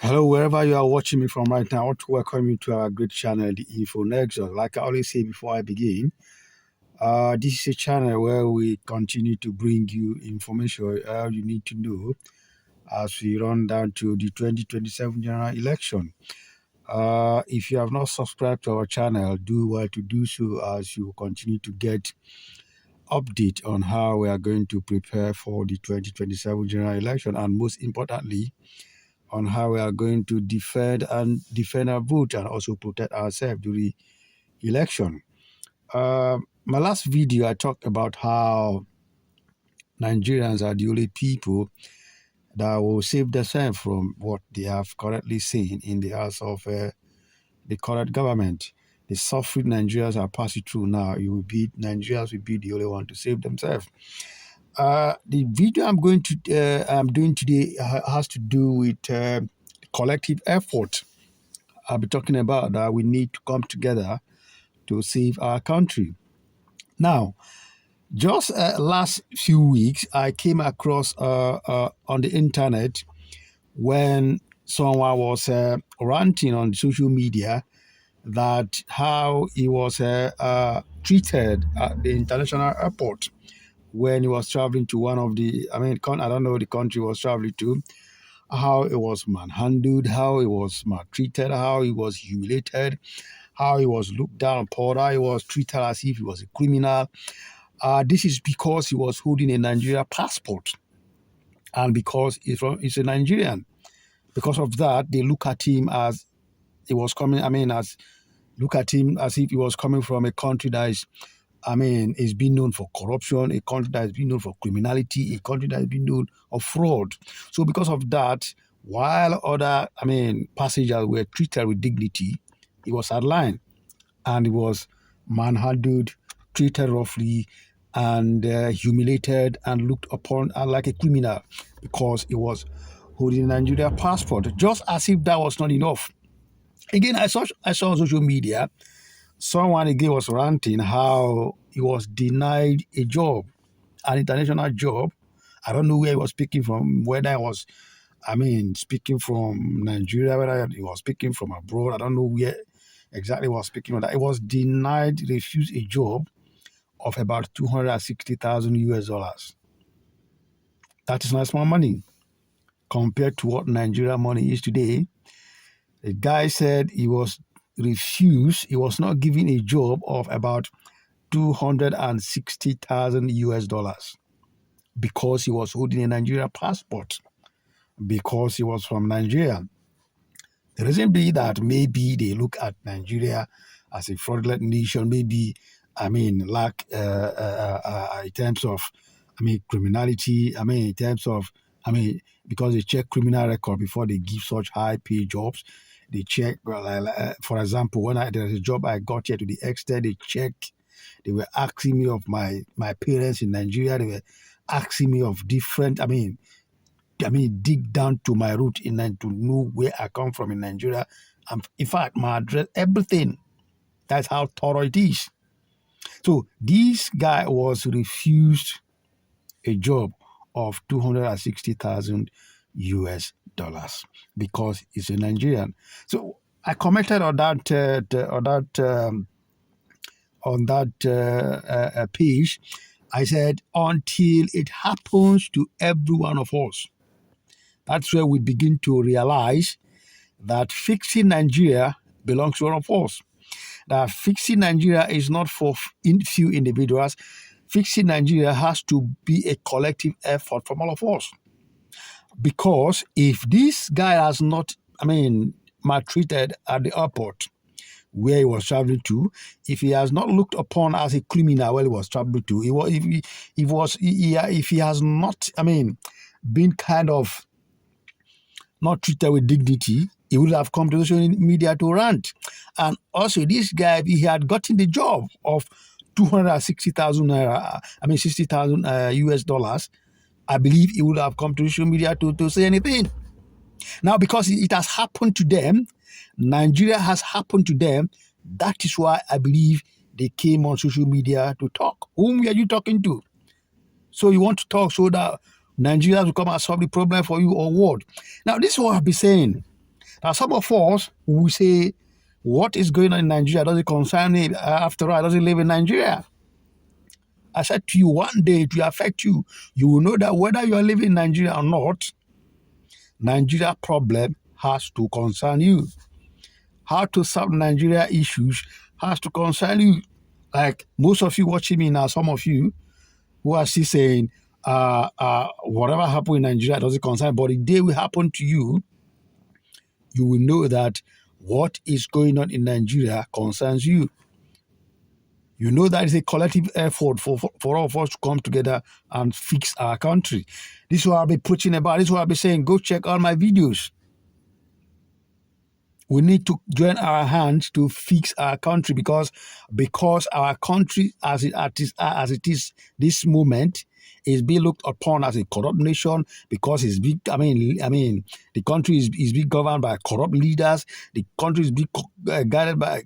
Hello, wherever you are watching me from right now, I want to welcome you to our great channel, the Info Nexus. Like I always say before I begin, this is a channel where we continue to bring you information you need to know as we run down to the 2027 general election. If you have not subscribed to our channel, do well to do so as you continue to get update on how we are going to prepare for the 2027 general election, and most importantly, on how we are going to defend our vote and also protect ourselves during election. My last video, I talked about how Nigerians are the only people that will save themselves from what they have currently seen in the hands of the current government. The suffering Nigerians are passing through now, Nigerians will be the only one to save themselves. The video I'm doing today has to do with collective effort. I'll be talking about that we need to come together to save our country. Now, just last few weeks, I came across on the internet when someone was ranting on social media that how he was treated at the international airport when he was traveling to one of the, I don't know the country he was traveling to, how he was manhandled, how he was maltreated, how he was humiliated, how he was looked down upon, how he was treated as if he was a criminal. This is because he was holding a Nigeria passport and because he's a Nigerian. Because of that, they look at him as he was coming, look at him as if he was coming from a country that is being known for corruption, a country that has been known for criminality, a country that has been known of fraud. So because of that, while other, passengers were treated with dignity, he was sidelined and he was manhandled, treated roughly, and humiliated and looked upon like a criminal because he was holding a Nigeria passport. Just as if that was not enough. Again, I saw on social media, someone again was ranting how he was denied a job, an international job. I don't know where he was speaking from, whether it was, speaking from Nigeria, whether he was speaking from abroad. I don't know where exactly he was speaking on that. He was denied, refused a job of about 260,000 US dollars. That is not small money compared to what Nigeria money is today. The guy said he was refused, he was not given a job of about 260,000 US dollars because he was holding a Nigeria passport, because he was from Nigeria. The reason being that maybe they look at Nigeria as a fraudulent nation, maybe, lack in terms of, criminality, in terms of, because they check criminal record before they give such high pay jobs. They check, for example, when there's a job I got here to the extent they were asking me of my parents in Nigeria. They were asking me of different, dig down to my root to know where I come from in Nigeria. In fact, my address, everything. That's how thorough it is. So this guy was refused a job of 260,000 US dollars because he's a Nigerian. So I commented on that page. I said, until it happens to every one of us, that's where we begin to realize that fixing Nigeria belongs to all of us. That fixing Nigeria is not for few individuals. Fixing Nigeria has to be a collective effort from all of us. Because if this guy has not, maltreated at the airport where he was traveling to, if he has not looked upon as a criminal while he was traveling to, if he has not, been kind of not treated with dignity, he would have come to social media to rant. And also, this guy, if he had gotten the job of 260,000 naira, 60,000 US dollars, I believe he would have come to social media to say anything. Now, because it has happened to them, Nigeria has happened to them, that is why I believe they came on social media to talk. Whom are you talking to? So you want to talk so that Nigeria will come and solve the problem for you or what? Now, this is what I've been saying. Now, some of us will say, what is going on in Nigeria doesn't concern me. After all, I doesn't live in Nigeria. I said to you, one day it will affect you. You will know that whether you are living in Nigeria or not, Nigeria problem has to concern you. How to solve Nigeria issues has to concern you. Like most of you watching me now, some of you who are still saying, whatever happened in Nigeria doesn't concern, but the day will happen to you, you will know that what is going on in Nigeria concerns you. You know that it's a collective effort for all of us to come together and fix our country. This is what I'll be preaching about. This is what I'll be saying. Go check all my videos. We need to join our hands to fix our country because our country as it is this moment is being looked upon as a corrupt nation because it's big. I mean, the country is being governed by corrupt leaders. The country is being guided by.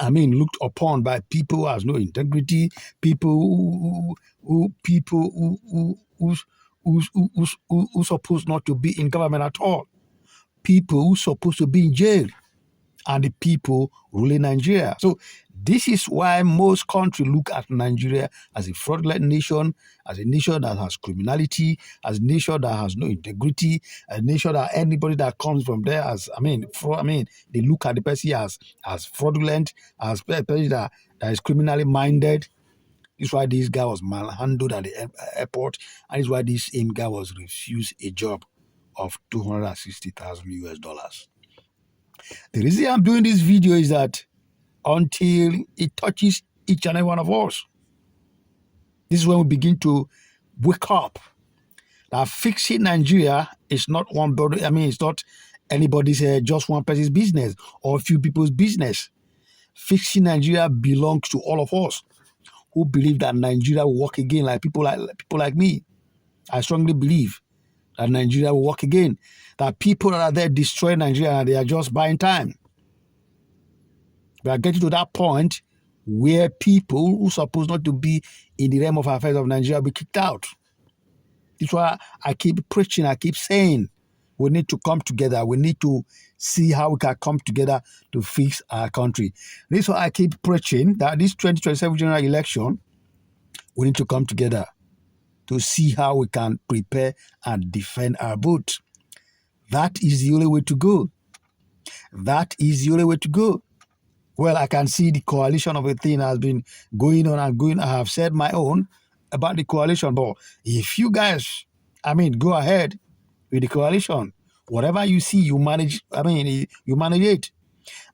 Looked upon by people who has no integrity, people who supposed not to be in government at all, people who supposed to be in jail, and the people ruling Nigeria. So this is why most countries look at Nigeria as a fraudulent nation, as a nation that has criminality, as a nation that has no integrity, a nation that anybody that comes from there they look at the person as fraudulent, as a person that is criminally minded. This is why this guy was manhandled at the airport, and this is why this same guy was refused a job of $260,000. The reason I'm doing this video is that until it touches each and every one of us, this is when we begin to wake up that fixing Nigeria is not one body. It's not anybody's, just one person's business or a few people's business. Fixing Nigeria belongs to all of us who believe that Nigeria will work again, like people like me. I strongly believe that Nigeria will work again. That people that are there destroying Nigeria and they are just buying time. We are getting to that point where people who are supposed not to be in the realm of affairs of Nigeria will be kicked out. This is why I keep preaching, I keep saying we need to come together. We need to see how we can come together to fix our country. This is why I keep preaching that this 2027 general election, we need to come together to see how we can prepare and defend our vote. That is the only way to go. That is the only way to go. Well, I can see the coalition of a thing has been going on and going. I have said my own about the coalition, but if you guys, go ahead with the coalition. Whatever you see, you manage. You manage it.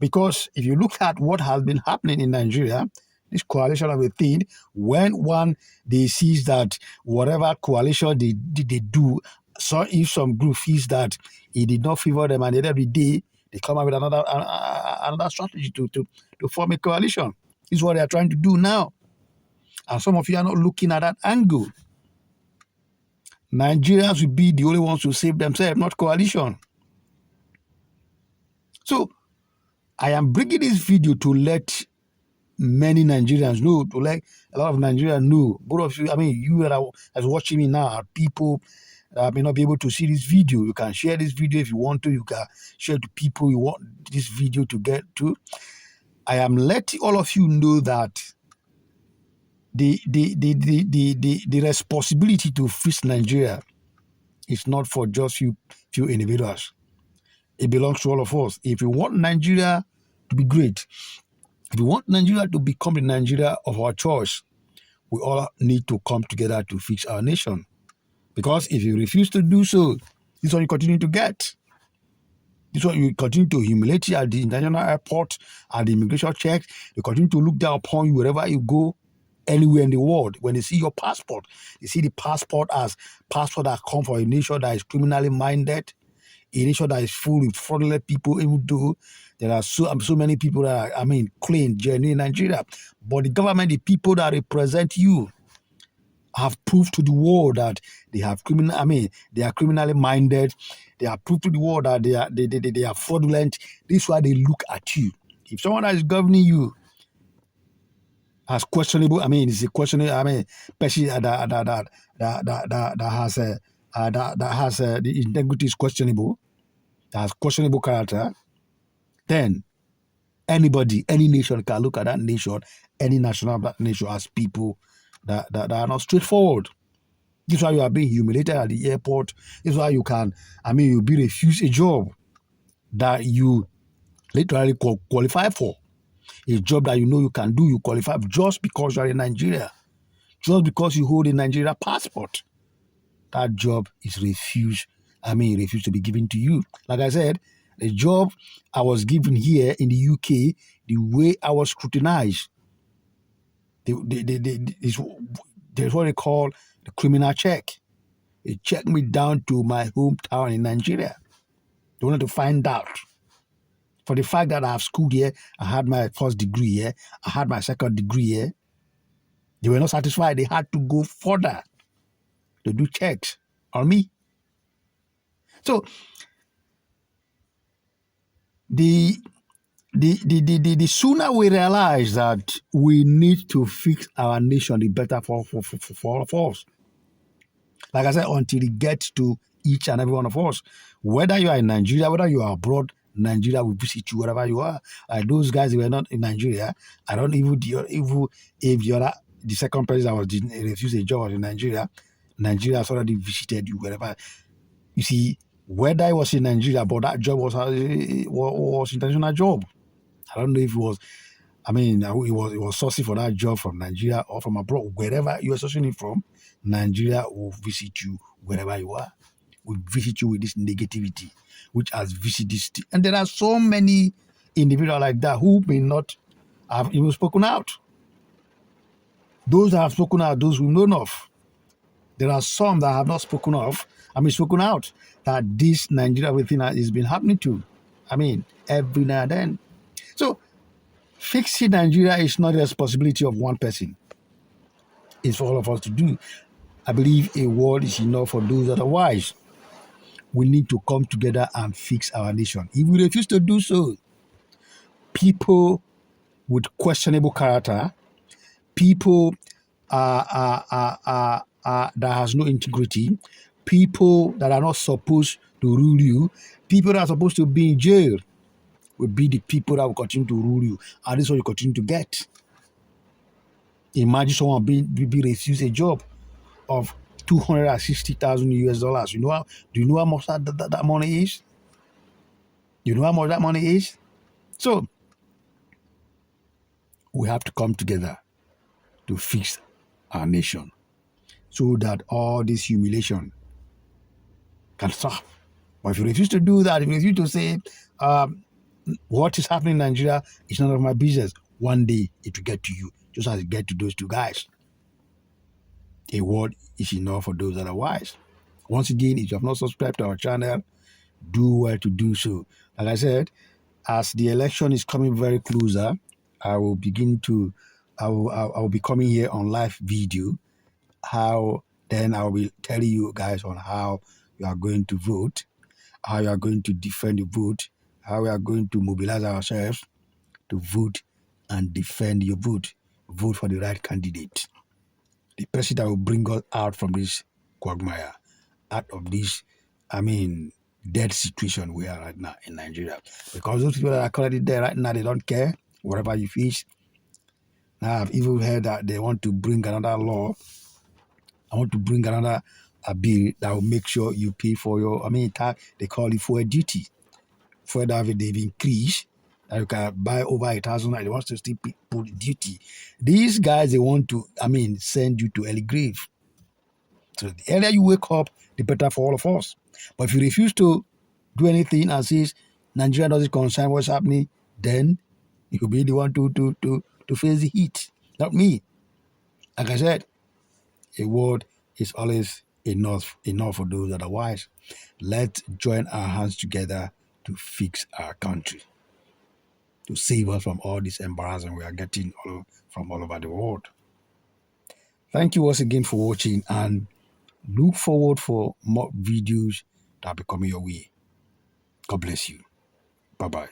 Because if you look at what has been happening in Nigeria, this coalition of a thing, when they sees that whatever coalition they do, so if some group feels that it did not favor them, and at the end of the day, they come up with another strategy to form a coalition. This is what they are trying to do now. And some of you are not looking at that angle. Nigerians will be the only ones to save themselves, not coalition. So, I am bringing this video to let many Nigerians know, to let a lot of Nigerians know. Both of you, you that are watching me now are people that may not be able to see this video. You can share this video if you want to. You can share to people you want this video to get to. I am letting all of you know that the responsibility to fix Nigeria is not for just few individuals. It belongs to all of us. If you want Nigeria to be great, if you want Nigeria to become the Nigeria of our choice, we all need to come together to fix our nation. Because if you refuse to do so, this is what you continue to get. This is what you continue to humiliate you at the international airport, at the immigration checks. They continue to look down upon you wherever you go, anywhere in the world. When they see your passport, they see the passport as passport that comes from a nation that is criminally minded, a nation that is full with fraudulent people, even though there are so many people that are, clean, genuine in Nigeria. But the government, the people that represent you, have proved to the world that they have they are criminally minded. They have proved to the world that they are fraudulent. This is why they look at you. If someone that is governing you as questionable, it's a questionable, person that has the integrity is questionable, that has questionable character, then anybody, any nation can look at that nation, any national of that nation as people that are not straightforward. This is why you are being humiliated at the airport. This is why you'll be refused a job that you literally qualify for. A job that you know you can do, you qualify just because you are in Nigeria, just because you hold a Nigeria passport. That job is refused to be given to you. Like I said, the job I was given here in the UK, the way I was scrutinized, there's what they call the criminal check. They checked me down to my hometown in Nigeria. They wanted to find out. For the fact that I have schooled here, I had my first degree here, I had my second degree here, they were not satisfied. They had to go further to do checks on me. So the sooner we realize that we need to fix our nation, the better for all of us. Like I said, until it gets to each and every one of us, whether you are in Nigeria, whether you are abroad, Nigeria will visit you wherever you are. Like those guys, they were not in Nigeria. I don't even if you're the second person that was refused a job was in Nigeria. Nigeria has already visited you wherever. You see, whether it was in Nigeria, but that job was international job. I don't know if it was. It was sourcing for that job from Nigeria or from abroad, wherever you are sourcing it from. Nigeria will visit you wherever you are. Will visit you with this negativity, which has visited this. And there are so many individuals like that who may not have even spoken out. Those that have spoken out, those we know of. There are some that have not spoken out that this Nigeria thing has been happening to. Every now and then. So fixing Nigeria is not the responsibility of one person. It's for all of us to do. I believe a word is enough for those that are wise. We need to come together and fix our nation. If we refuse to do so, people with questionable character, people that has no integrity, people that are not supposed to rule you, people that are supposed to be in jail will be the people that will continue to rule you. And this is what you continue to get. Imagine someone being refused a job of $260,000 US. Do you know how much that money is? You know how much that money is? So we have to come together to fix our nation so that all this humiliation can stop. But if you refuse to do that, if you refuse to say what is happening in Nigeria is none of my business, one day it will get to you, just as it get to those two guys. A word is enough for those that are wise. Once again, if you have not subscribed to our channel, do well to do so. Like I said, as the election is coming very closer, I will be coming here on live video. Then I will be telling you guys on how you are going to vote, how you are going to defend the vote, how we are going to mobilize ourselves to vote and defend your vote. Vote for the right candidate. The person that will bring us out from this quagmire, out of this, dead situation we are right now in Nigeria. Because those people that are currently there right now, they don't care whatever you face. Now I've even heard that they want to bring another law. I want to bring another bill that will make sure you pay for your, they call it fuel duty. Fuel that they've increased. That you can buy over 1,000 and they want to still put duty. These guys, they want to, send you to early grave. So the earlier you wake up, the better for all of us. But if you refuse to do anything and says Nigeria doesn't concern what's happening, then you will be the one to face the heat, not me. Like I said, a word is always enough for those that are wise. Let's join our hands together to fix our country, to save us from all this embarrassment we are getting from all over the world. Thank you once again for watching, and look forward for more videos that will be coming your way. God bless you. Bye-bye.